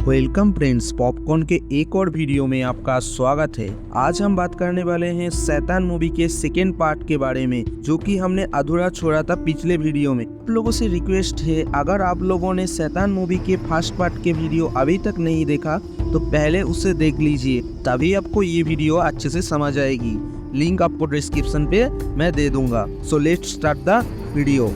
Welcome friends, popcorn के एक और वीडियो में आपका स्वागत है। आज हम बात करने वाले हैं शैतान मूवी के सेकेंड पार्ट के बारे में, जो कि हमने अधूरा छोड़ा था पिछले वीडियो में। आप लोगों से रिक्वेस्ट है, अगर आप लोगों ने शैतान मूवी के फर्स्ट पार्ट के वीडियो अभी तक नहीं देखा तो पहले उसे देख लीजिए, तभी आपको ये वीडियो अच्छे से समझ आएगी। लिंक आपको डिस्क्रिप्शन पे मैं दे दूंगा। So let's start the video.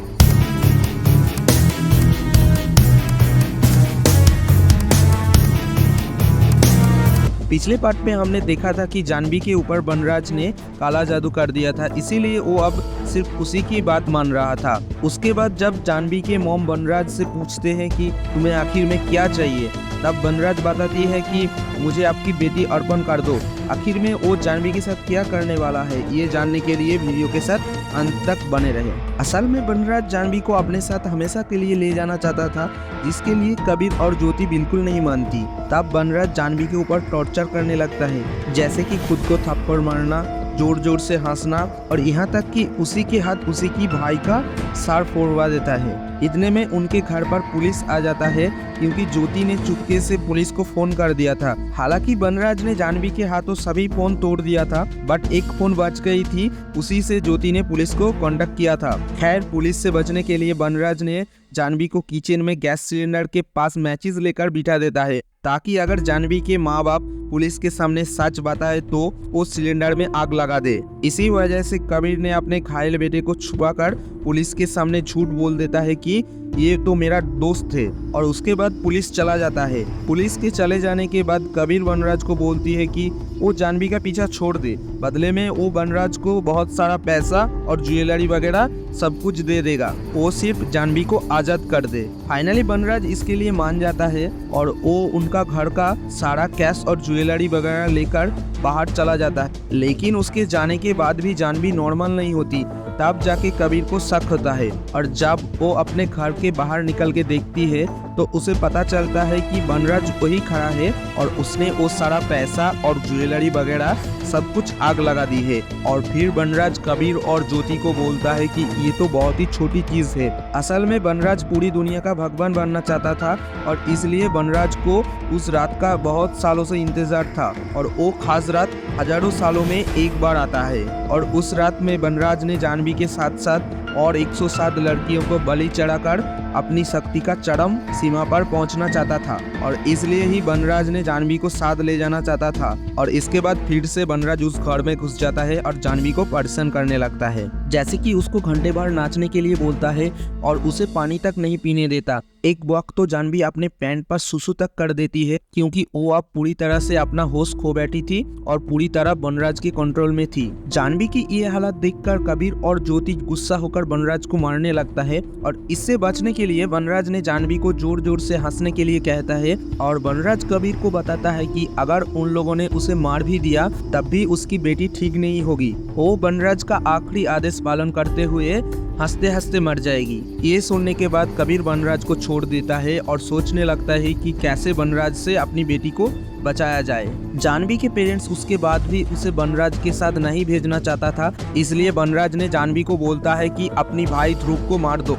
पिछले पार्ट में हमने देखा था कि जानवी के ऊपर वनराज ने काला जादू कर दिया था, इसीलिए वो अब सिर्फ उसी की बात मान रहा था। उसके बाद जब जानवी के मॉम वनराज से पूछते हैं कि तुम्हें आखिर में क्या चाहिए, तब वनराज बताती है कि मुझे आपकी बेटी अर्पण कर दो। आखिर में वो जानवी के साथ क्या करने वाला है, ये जानने के लिए वीडियो के साथ अंत तक बने रहे। असल में वनराज जानवी को अपने साथ हमेशा के लिए ले जाना चाहता था, जिसके लिए कबीर और ज्योति बिल्कुल नहीं मानती। तब वनराज जानवी के ऊपर टॉर्चर करने लगता है, जैसे कि खुद को थप्पड़ मारना, जोर जोर से हंसना और यहाँ तक कि उसी के हाथ उसी की भाई का सर फोड़वा देता है। इतने में उनके घर पर पुलिस आ जाता है, क्योंकि ज्योति ने चुपके से पुलिस को फोन कर दिया था। हालांकि वनराज ने जानवी के हाथों सभी फोन तोड़ दिया था, बट एक फोन बच गई थी, उसी से ज्योति ने पुलिस को कांटेक्ट किया था। खैर, पुलिस से बचने के लिए वनराज ने जानवी को किचन में गैस सिलेंडर के पास मैचेस लेकर बिठा देता है, ताकि अगर जानवी के माँ बाप पुलिस के सामने सच बताए तो वो सिलेंडर में आग लगा दे। इसी वजह से कबीर ने अपने घायल बेटे को छुपाकर पुलिस के सामने झूठ बोल देता है कि ये तो मेरा दोस्त है, और उसके बाद पुलिस चला जाता है। पुलिस के चले जाने के बाद कबीर वनराज को बोलती है कि वो जानवी का पीछा छोड़ दे, बदले में वो वनराज को बहुत सारा पैसा और ज्वेलरी वगैरह सब कुछ दे देगा, वो सिर्फ जानवी को आजाद कर दे। फाइनली वनराज इसके लिए मान जाता है और वो उनका घर का सारा कैश और ज्वेलरी वगैरह लेकर बाहर चला जाता है। लेकिन उसके जाने के बाद भी जानवी नॉर्मल नहीं होती। तब जाके कबीर को शक होता है, और जब वो अपने घर के बाहर निकल के देखती है तो उसे पता चलता है कि वनराज वही खड़ा है और उसने वो सारा पैसा और ज्वेलरी वगैरह सब कुछ आग लगा दी है। और फिर वनराज कबीर और ज्योति को बोलता है कि ये तो बहुत ही छोटी चीज है। असल में वनराज पूरी दुनिया का भगवान बनना चाहता था, और इसलिए वनराज को उस रात का बहुत सालों से इंतजार था, और वो खास रात हजारों सालों में एक बार आता है। और उस रात में वनराज ने जानवी के साथ साथ और 107 लड़कियों को बलि चढ़ाकर अपनी शक्ति का चरम सीमा पर पहुंचना चाहता था, और इसलिए ही वनराज ने जानवी को साथ ले जाना चाहता था। और इसके बाद फिर से वनराज उस घर में घुस जाता है और जानवी को परेशान करने लगता है, जैसे कि उसको घंटे भर नाचने के लिए बोलता है और उसे पानी तक नहीं पीने देता। एक वक्त तो जानवी अपने पैंट पर सुसु तक कर देती है, क्योंकि वो अब पूरी तरह से अपना होश खो बैठी थी और पूरी तरह वनराज के कंट्रोल में थी। जानवी की ये हालत देखकर कबीर और ज्योति गुस्सा होकर वनराज को मारने लगता है, और इससे बचने के लिए वनराज ने जानवी को जोर जोर से हंसने के लिए कहता है। और वनराज कबीर को बताता है कि अगर उन लोगों ने उसे मार भी दिया तब भी उसकी बेटी ठीक नहीं होगी, वो वनराज का आखिरी आदेश पालन करते हुए हंसते हंसते मर जाएगी। ये सुनने के बाद कबीर वनराज को छोड़ देता है और सोचने लगता है कि कैसे वनराज से अपनी बेटी को बचाया जाए। जानवी के पेरेंट्स उसके बाद भी उसे वनराज के साथ नहीं भेजना चाहता था, इसलिए वनराज ने जानवी को बोलता है कि अपनी भाई ध्रुव को मार दो,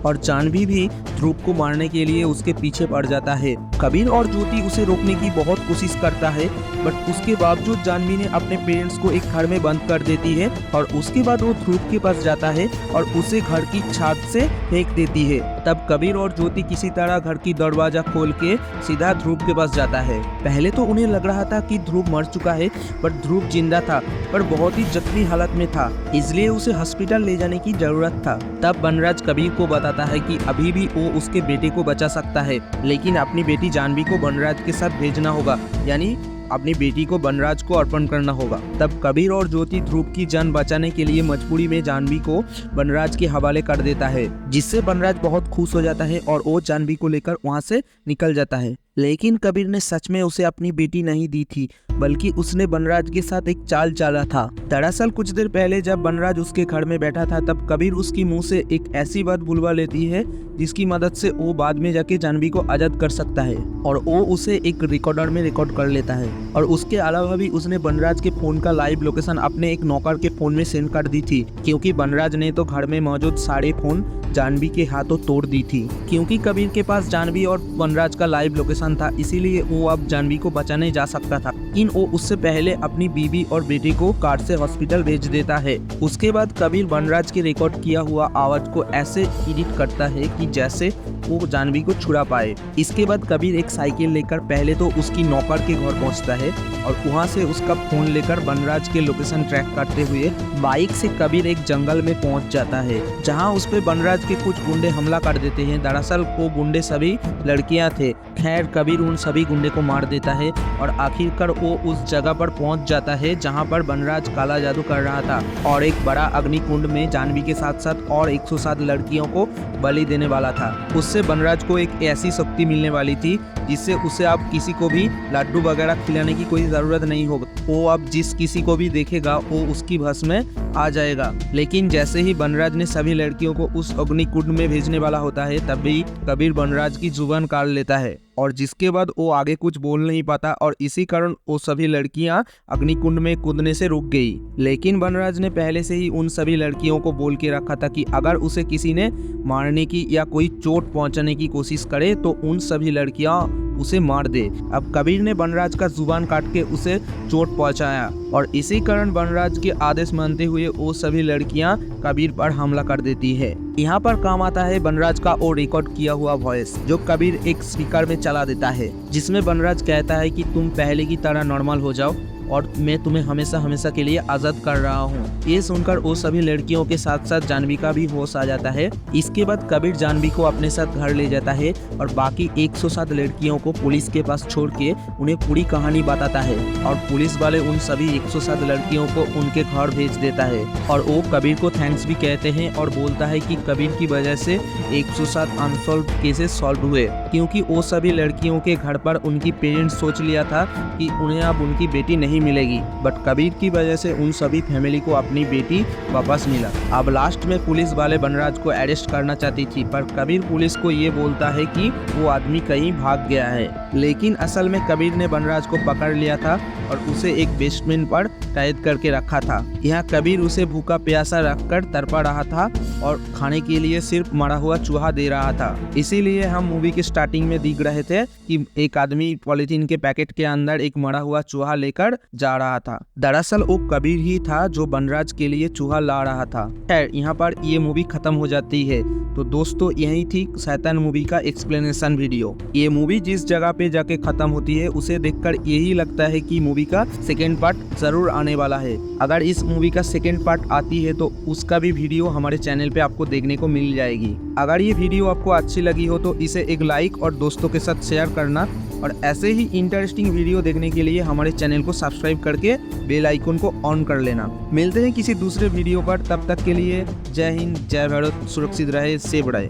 और जानवी भी ध्रुव को मारने के लिए उसके पीछे पड़ जाता है। कबीर और ज्योति उसे रोकने की बहुत कोशिश करता है, बट उसके बावजूद जानवी ने अपने पेरेंट्स को एक घर में बंद कर देती है, और उसके बाद वो ध्रुव के पास जाता है और उसे घर की छत से फेंक देती है। तब कबीर और ज्योति किसी तरह घर की दरवाजा खोल के सीधा ध्रुव के पास जाता है। पहले तो उन्हें लग रहा था कि ध्रुव मर चुका है, पर ध्रुव जिंदा था, पर बहुत ही जख्मी हालत में था, इसलिए उसे हॉस्पिटल ले जाने की जरूरत था। तब वनराज कबीर को बताता है कि अभी भी वो उसके बेटे को बचा सकता है, लेकिन अपनी बेटी जानवी को वनराज के साथ भेजना होगा, यानी अपनी बेटी को वनराज को अर्पण करना होगा। तब कबीर और ज्योति ध्रुव की जान बचाने के लिए मजबूरी में जानवी को वनराज के हवाले कर देता है, जिससे वनराज बहुत खुश हो जाता है और वो जानवी को लेकर वहां से निकल जाता है। लेकिन कबीर ने सच में उसे अपनी बेटी नहीं दी थी, बल्कि उसने बनराज के साथ एक चाल चाला था। दरअसल कुछ देर पहले जब बनराज उसके घर में बैठा था तब कबीर उसकी मुंह से एक ऐसी बात बुलवा लेती है जिसकी मदद से वो बाद में जाके जानवी को आजाद कर सकता है, और वो उसे एक रिकॉर्डर में रिकॉर्ड कर लेता है। और उसके अलावा भी उसने बनराज के फोन का लाइव लोकेशन अपने एक नौकर के फोन में सेंड कर दी थी, क्योंकि बनराज ने तो घर में मौजूद सारे फोन जानवी के हाथों तोड़ दी थी। क्योंकि कबीर के पास जानवी और बनराज का लाइव लोकेशन था, इसीलिए वो अब जानवी को बचाने जा सकता था, लेकिन वो उससे पहले अपनी बीवी और बेटी को कार से हॉस्पिटल भेज देता है। उसके बाद कबीर बनराज के रिकॉर्ड किया हुआ आवाज को ऐसे एडिट करता है कि जैसे वो जानवी को छुड़ा पाए। इसके बाद कबीर एक साइकिल लेकर पहले तो उसकी नौकर के घर पहुंचता है और वहां से उसका फोन लेकर बनराज के लोकेशन ट्रैक करते हुए बाइक से कबीर एक जंगल में पहुंच जाता है, जहां उस पे बनराज के कुछ गुंडे हमला कर देते हैं। दरअसल वो गुंडे सभी लड़कियां थे। खैर कबीर उन सभी गुंडे को मार देता है और आखिरकार वो उस जगह पर पहुंच जाता है जहां पर बनराज काला जादू कर रहा था और एक बड़ा अग्निकुंड में जानवी के साथ साथ और 107 लड़कियों को बलि देने वाला था। उससे बनराज को एक ऐसी शक्ति मिलने वाली थी जिससे उसे अब किसी को भी लड्डू वगैरह खिलाने की कोई जरूरत नहीं होगी। वो अब जिस किसी को भी देखेगा वो उसकी भस में आ जाएगा। लेकिन जैसे ही बनराज ने सभी लड़कियों को उस अग्निकुंड में भेजने वाला होता है तभी कबीर बनराज की जुबान काट लेता है, और जिसके बाद वो आगे कुछ बोल नहीं पाता और इसी कारण वो सभी लड़कियां अग्निकुंड में कूदने से रुक गई। लेकिन बनराज ने पहले से ही उन सभी लड़कियों को बोल के रखा था कि अगर उसे किसी ने मारने की या कोई चोट पहुंचाने की कोशिश करे तो उन सभी लड़कियां उसे मार दे। अब कबीर ने बनराज का जुबान काट के उसे चोट पहुंचाया और इसी कारण बनराज के आदेश मानते हुए वो सभी लड़कियां कबीर पर हमला कर देती है। यहाँ पर काम आता है बनराज का वो रिकॉर्ड किया हुआ वॉइस जो कबीर एक स्पीकर में चला देता है, जिसमें बनराज कहता है कि तुम पहले की तरह नॉर्मल हो जाओ और मैं तुम्हें हमेशा हमेशा के लिए आजाद कर रहा हूँ। ये सुनकर वो सभी लड़कियों के साथ साथ जानवी का भी होश आ जाता है। इसके बाद कबीर जानवी को अपने साथ घर ले जाता है और बाकी 107 लड़कियों को पुलिस के पास छोड़ के उन्हें पूरी कहानी बताता है, और पुलिस वाले उन सभी 107 लड़कियों को उनके घर भेज देता है और वो कबीर को थैंक्स भी कहते हैं और बोलता है कि कबीर की वजह से 107 अनसॉल्व केसेस सॉल्व हुए, क्योंकि वो सभी लड़कियों के घर पर उनकी पेरेंट्स सोच लिया था कि उन्हें अब उनकी बेटी नहीं मिलेगी, बट कबीर की वजह से उन सभी फैमिली को अपनी बेटी वापस मिला। अब लास्ट में पुलिस वाले बनराज को अरेस्ट करना चाहती थी, पर कबीर पुलिस को ये बोलता है कि वो आदमी कहीं भाग गया है। लेकिन असल में कबीर ने बनराज को पकड़ लिया था और उसे एक बेसमेंट पर कैद करके रखा था। यहाँ कबीर उसे भूखा प्यासा रखकर तड़पा रहा था और खाने के लिए सिर्फ मरा हुआ चूहा दे रहा था। इसीलिए हम मूवी के स्टार्टिंग में दिख रहे थे कि एक आदमी पॉलिथीन के पैकेट के अंदर एक मरा हुआ चूहा लेकर जा रहा था। दरअसल वो कबीर ही था जो बनराज के लिए चूहा ला रहा था। खैर यहाँ पर ये मूवी खत्म हो जाती है। तो दोस्तों यही थी शैतान मूवी का एक्सप्लेनेशन वीडियो। ये मूवी जिस जगह पे जाके खत्म होती है उसे देखकर यही लगता है कि मूवी का सेकेंड पार्ट जरूर आने वाला है। अगर इस मूवी का सेकेंड पार्ट आती है तो उसका भी वीडियो हमारे चैनल पे आपको देखने को मिल जाएगी। अगर ये वीडियो आपको अच्छी लगी हो तो इसे एक लाइक और दोस्तों के साथ शेयर करना, और ऐसे ही इंटरेस्टिंग वीडियो देखने के लिए हमारे चैनल को सब्सक्राइब करके बेल आइकन को ऑन कर लेना। मिलते हैं किसी दूसरे वीडियो पर, तब तक के लिए जय हिंद, जय भारत, सुरक्षित रहे, सेफ रहे।